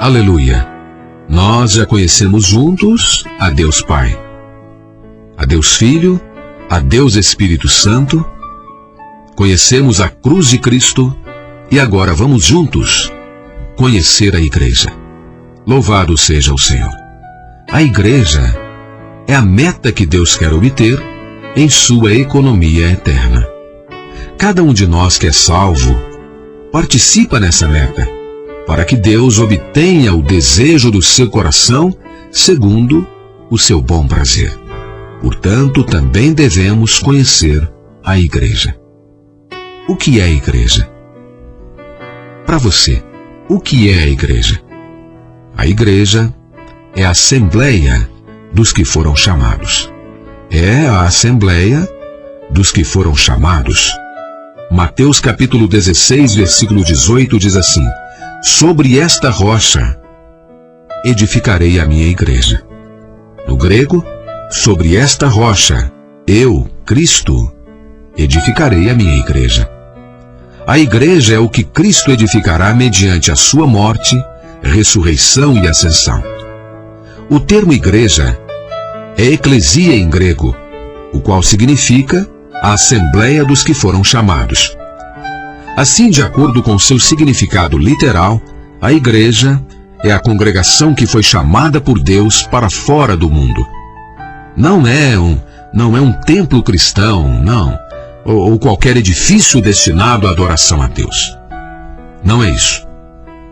Aleluia! Nós já conhecemos juntos a Deus Pai, a Deus Filho, a Deus Espírito Santo, conhecemos a cruz de Cristo e agora vamos juntos conhecer a Igreja. Louvado seja o Senhor! A Igreja é a meta que Deus quer obter em sua economia eterna. Cada um de nós que é salvo participa nessa meta, para que Deus obtenha o desejo do seu coração segundo o seu bom prazer. Portanto, também devemos conhecer a Igreja. O que é a Igreja? Para você, o que é a Igreja? A Igreja é a assembleia dos que foram chamados. É a assembleia dos que foram chamados. Mateus capítulo 16, versículo 18 diz assim: sobre esta rocha edificarei a minha igreja. No grego, sobre esta rocha, eu, Cristo, edificarei a minha igreja. A igreja é o que Cristo edificará mediante a sua morte, ressurreição e ascensão. O termo igreja é eclesia em grego, o qual significa a assembleia dos que foram chamados. Assim, de acordo com seu significado literal, a igreja é a congregação que foi chamada por Deus para fora do mundo. Não é um templo cristão, não, ou qualquer edifício destinado à adoração a Deus. Não é isso.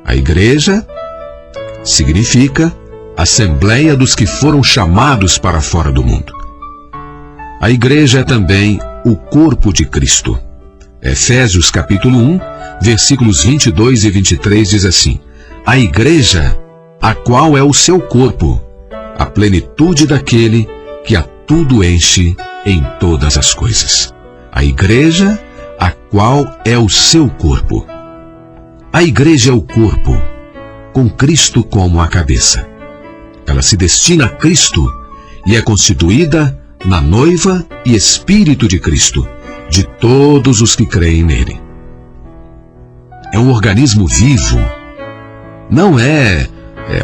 A igreja significa assembleia dos que foram chamados para fora do mundo. A igreja é também o corpo de Cristo. Efésios capítulo 1, versículos 22 e 23 diz assim: a igreja, a qual é o seu corpo, a plenitude daquele que a tudo enche em todas as coisas. A igreja, a qual é o seu corpo. A igreja é o corpo, com Cristo como a cabeça. Ela se destina a Cristo e é constituída na noiva e espírito de Cristo, de todos os que creem nele. É um organismo vivo, não é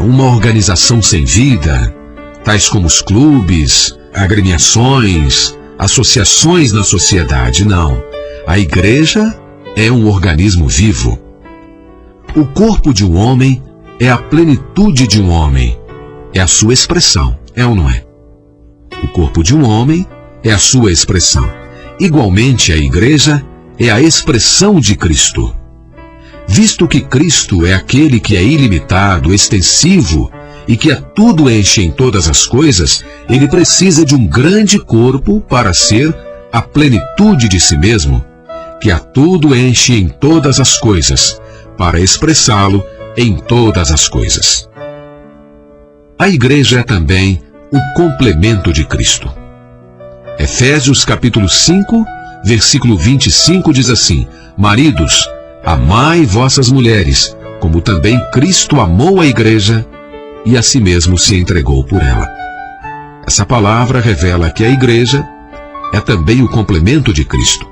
uma organização sem vida, tais como os clubes, agremiações, associações na sociedade, não. A igreja é um organismo vivo. O corpo de um homem é a plenitude de um homem, é a sua expressão, é ou não é? O corpo de um homem é a sua expressão. Igualmente, a igreja é a expressão de Cristo. Visto que Cristo é aquele que é ilimitado, extensivo e que a tudo enche em todas as coisas, ele precisa de um grande corpo para ser a plenitude de si mesmo, que a tudo enche em todas as coisas, para expressá-lo em todas as coisas. A igreja é também o complemento de Cristo. Efésios capítulo 5, versículo 25 diz assim: maridos, amai vossas mulheres, como também Cristo amou a igreja e a si mesmo se entregou por ela. Essa palavra revela que a igreja é também o complemento de Cristo.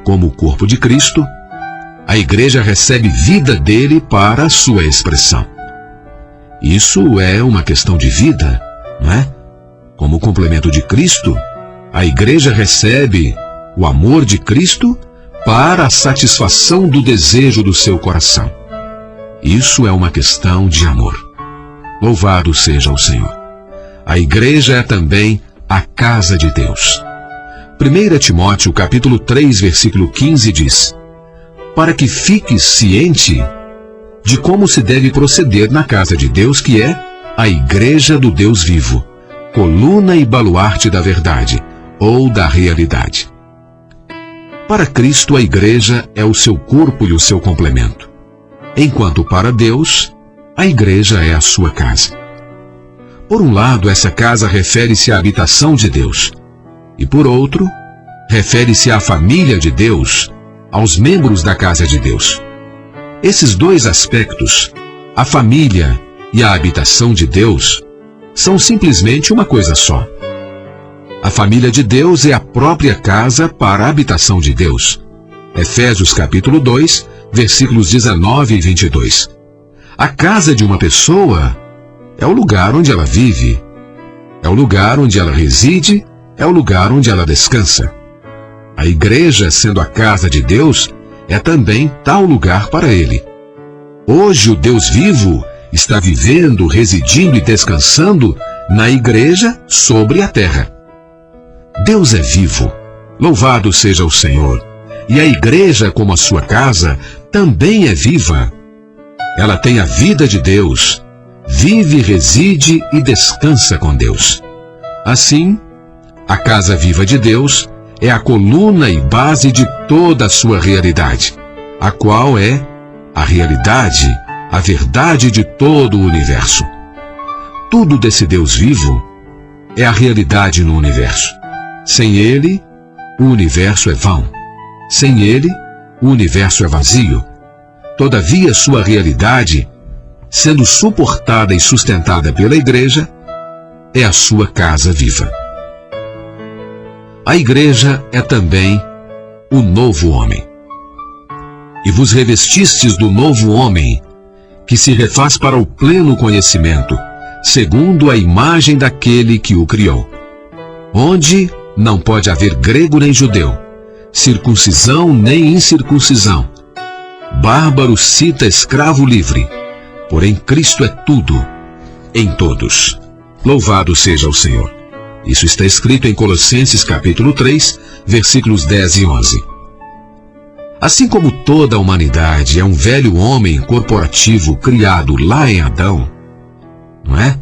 Como o corpo de Cristo, a igreja recebe vida dele para a sua expressão. Isso é uma questão de vida, não é? Como complemento de Cristo, a igreja recebe o amor de Cristo para a satisfação do desejo do seu coração. Isso é uma questão de amor. Louvado seja o Senhor. A igreja é também a casa de Deus. 1 Timóteo capítulo 3, versículo 15 diz: para que fiques ciente de como se deve proceder na casa de Deus, que é a igreja do Deus vivo, coluna e baluarte da verdade, ou da realidade. Para Cristo, a igreja é o seu corpo e o seu complemento, enquanto para Deus, a igreja é a sua casa. Por um lado, essa casa refere-se à habitação de Deus, e por outro, refere-se à família de Deus, aos membros da casa de Deus. Esses dois aspectos, a família e a habitação de Deus, são simplesmente uma coisa só. A família de Deus é a própria casa para a habitação de Deus. Efésios capítulo 2, versículos 19 e 22. A casa de uma pessoa é o lugar onde ela vive, é o lugar onde ela reside, é o lugar onde ela descansa. A igreja, sendo a casa de Deus, é também tal lugar para ele. Hoje o Deus vivo está vivendo, residindo e descansando na igreja sobre a terra. Deus é vivo, louvado seja o Senhor, e a igreja, como a sua casa, também é viva. Ela tem a vida de Deus, vive, reside e descansa com Deus. Assim, a casa viva de Deus é a coluna e base de toda a sua realidade, a qual é a realidade, a verdade de todo o universo. Tudo desse Deus vivo é a realidade no universo. Sem Ele, o universo é vão. Sem Ele, o universo é vazio. Todavia, sua realidade, sendo suportada e sustentada pela igreja, é a sua casa viva. A igreja é também o novo homem. E vos revestistes do novo homem, que se refaz para o pleno conhecimento, segundo a imagem daquele que o criou. Onde não pode haver grego nem judeu, circuncisão nem incircuncisão, bárbaro, cita, escravo, livre, porém Cristo é tudo, em todos. Louvado seja o Senhor. Isso está escrito em Colossenses capítulo 3, versículos 10 e 11. Assim como toda a humanidade é um velho homem corporativo criado lá em Adão, não é?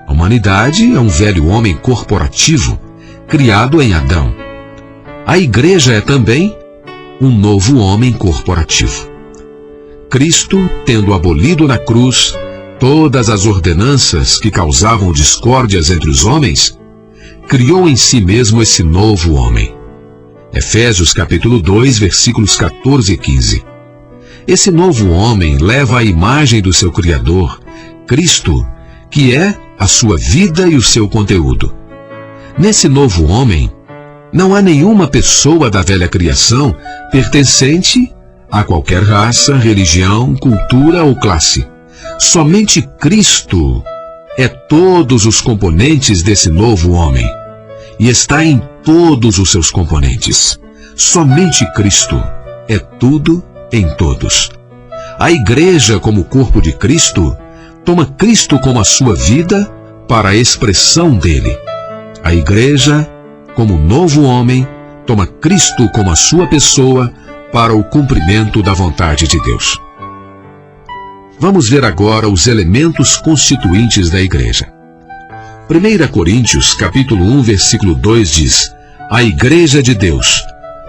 A humanidade é um velho homem corporativo criado em Adão. A igreja é também um novo homem corporativo. Cristo, tendo abolido na cruz todas as ordenanças que causavam discórdias entre os homens, criou em si mesmo esse novo homem. Efésios capítulo 2, versículos 14 e 15. Esse novo homem leva a imagem do seu Criador, Cristo, que é a sua vida e o seu conteúdo. Nesse novo homem, não há nenhuma pessoa da velha criação pertencente a qualquer raça, religião, cultura ou classe. Somente Cristo é todos os componentes desse novo homem e está em todos os seus componentes. Somente Cristo é tudo em todos. A igreja, como corpo de Cristo, toma Cristo como a sua vida para a expressão dele. A igreja, como novo homem, toma Cristo como a sua pessoa para o cumprimento da vontade de Deus. Vamos ver agora os elementos constituintes da igreja. 1 Coríntios, capítulo 1, versículo 2 diz: a igreja de Deus,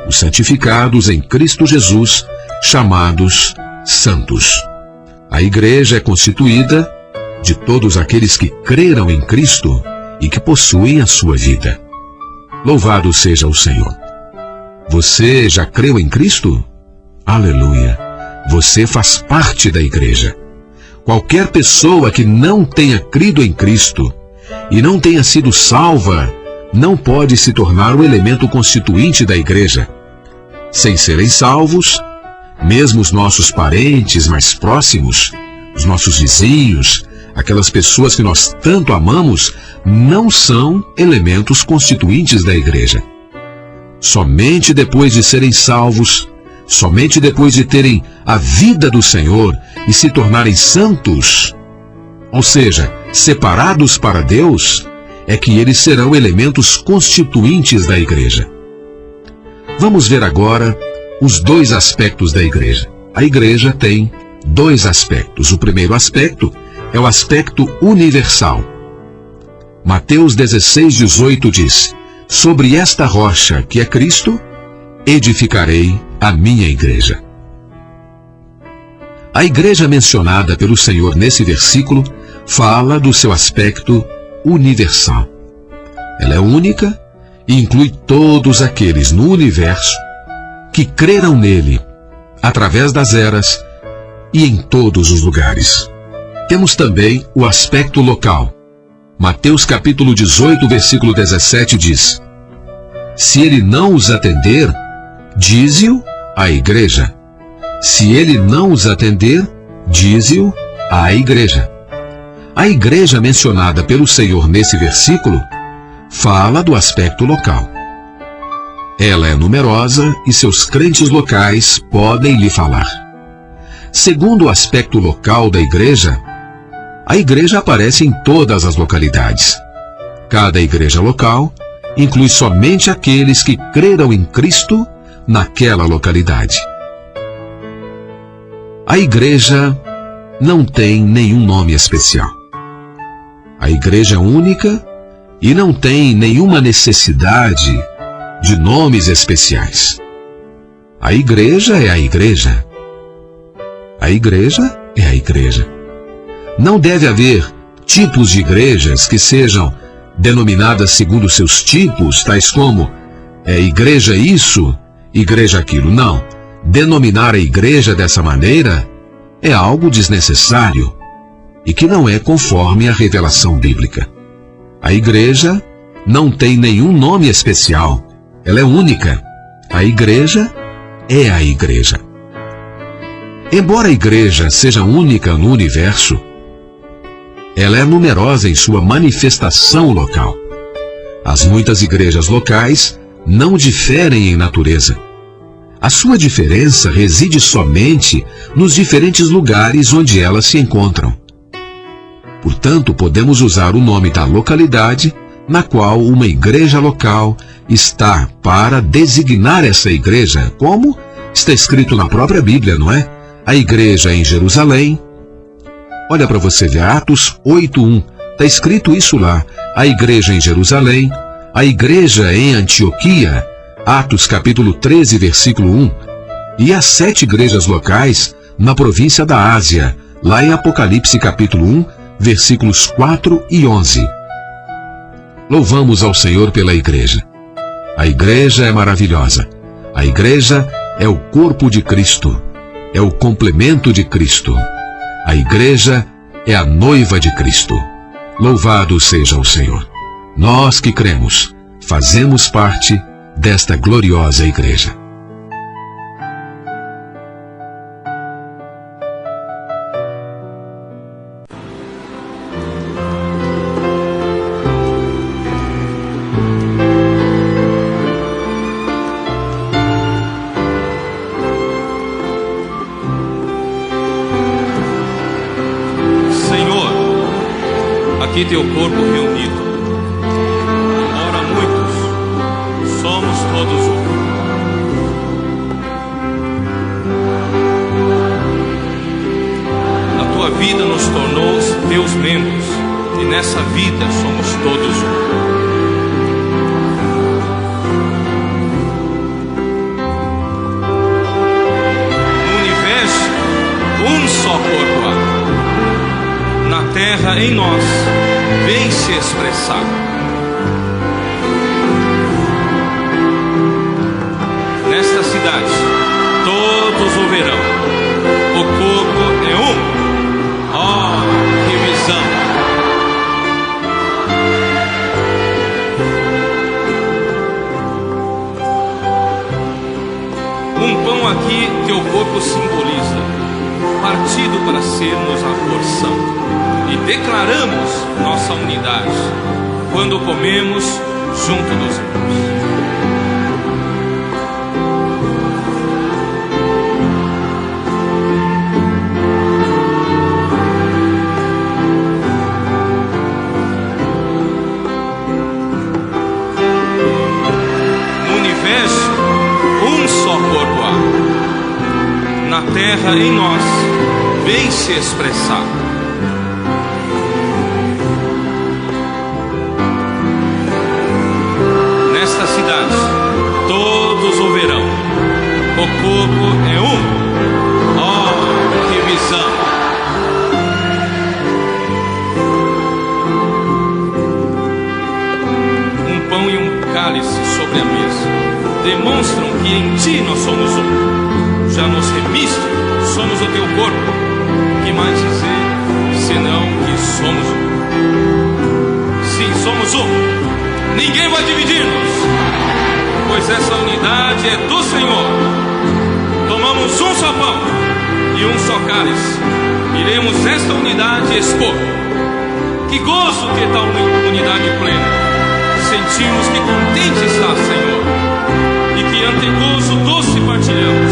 os santificados em Cristo Jesus, chamados santos. A igreja é constituída de todos aqueles que creram em Cristo e que possuem a sua vida. Louvado seja o Senhor. Você já creu em Cristo? Aleluia! Você faz parte da igreja. Qualquer pessoa que não tenha crido em Cristo e não tenha sido salva, não pode se tornar o elemento constituinte da igreja. Sem serem salvos, mesmo os nossos parentes mais próximos, os nossos vizinhos, aquelas pessoas que nós tanto amamos, não são elementos constituintes da igreja. Somente depois de serem salvos, somente depois de terem a vida do Senhor e se tornarem santos, ou seja, separados para Deus, é que eles serão elementos constituintes da igreja. Vamos ver agora os dois aspectos da igreja. A igreja tem dois aspectos. O primeiro aspecto é o aspecto universal. Mateus 16:18 diz: sobre esta rocha, que é Cristo, edificarei a minha igreja. A igreja mencionada pelo Senhor nesse versículo fala do seu aspecto universal. Ela é única e inclui todos aqueles no universo que creram nele, através das eras e em todos os lugares. Temos também o aspecto local. Mateus capítulo 18, versículo 17 diz: se ele não os atender, dize-o à igreja. Se ele não os atender, dize-o à igreja. A igreja mencionada pelo Senhor nesse versículo fala do aspecto local. Ela é numerosa e seus crentes locais podem lhe falar. Segundo o aspecto local da igreja, a igreja aparece em todas as localidades. Cada igreja local inclui somente aqueles que creram em Cristo naquela localidade. A igreja não tem nenhum nome especial. A igreja é única e não tem nenhuma necessidade de nomes especiais. A igreja é a igreja. A igreja é a igreja. Não deve haver tipos de igrejas que sejam denominadas segundo seus tipos, tais como igreja isso, igreja aquilo. Não. Denominar a igreja dessa maneira é algo desnecessário e que não é conforme a revelação bíblica. A igreja não tem nenhum nome especial. Ela é única. A igreja é a igreja. Embora a igreja seja única no universo, ela é numerosa em sua manifestação local. As muitas igrejas locais não diferem em natureza. A sua diferença reside somente nos diferentes lugares onde elas se encontram. Portanto, podemos usar o nome da localidade na qual uma igreja local está para designar essa igreja, como está escrito na própria Bíblia, não é? A igreja em Jerusalém. Olha para você ver, Atos 8:1. Está escrito isso lá. A igreja em Jerusalém. A igreja em Antioquia. Atos capítulo 13, versículo 1. E as 7 igrejas locais na província da Ásia, lá em Apocalipse capítulo 1, versículos 4 e 11. Louvamos ao Senhor pela igreja. A igreja é maravilhosa. A igreja é o corpo de Cristo. É o complemento de Cristo. A igreja é a noiva de Cristo. Louvado seja o Senhor. Nós que cremos, fazemos parte desta gloriosa igreja. Aqui teu corpo reunido, embora muitos, somos todos um. A tua vida nos tornou teus membros, e nessa vida somos todos um. No universo, um só corpo há. Na terra, em nós, vem se expressar. Nesta cidade, todos o verão. O corpo é um. Oh, que visão! Um pão aqui teu corpo simboliza, partido para sermos a porção. E declaramos nossa unidade quando comemos junto dos irmãos. No universo, um só corpo há. Na terra, em nós, vem se expressar. Nesta cidade, todos o verão. O corpo é um. Oh, que visão! Um pão e um cálice sobre a mesa demonstram que em ti nós somos um. Já nos remiste, somos o teu corpo. Que mais dizer, senão que somos um? Sim, somos um. Ninguém vai dividir-nos, pois essa unidade é do Senhor. Tomamos um só pão e um só cálice, iremos esta unidade expor. Que gozo ter tal unidade plena. Sentimos que contente está, Senhor, e que ante gozo doce partilhamos.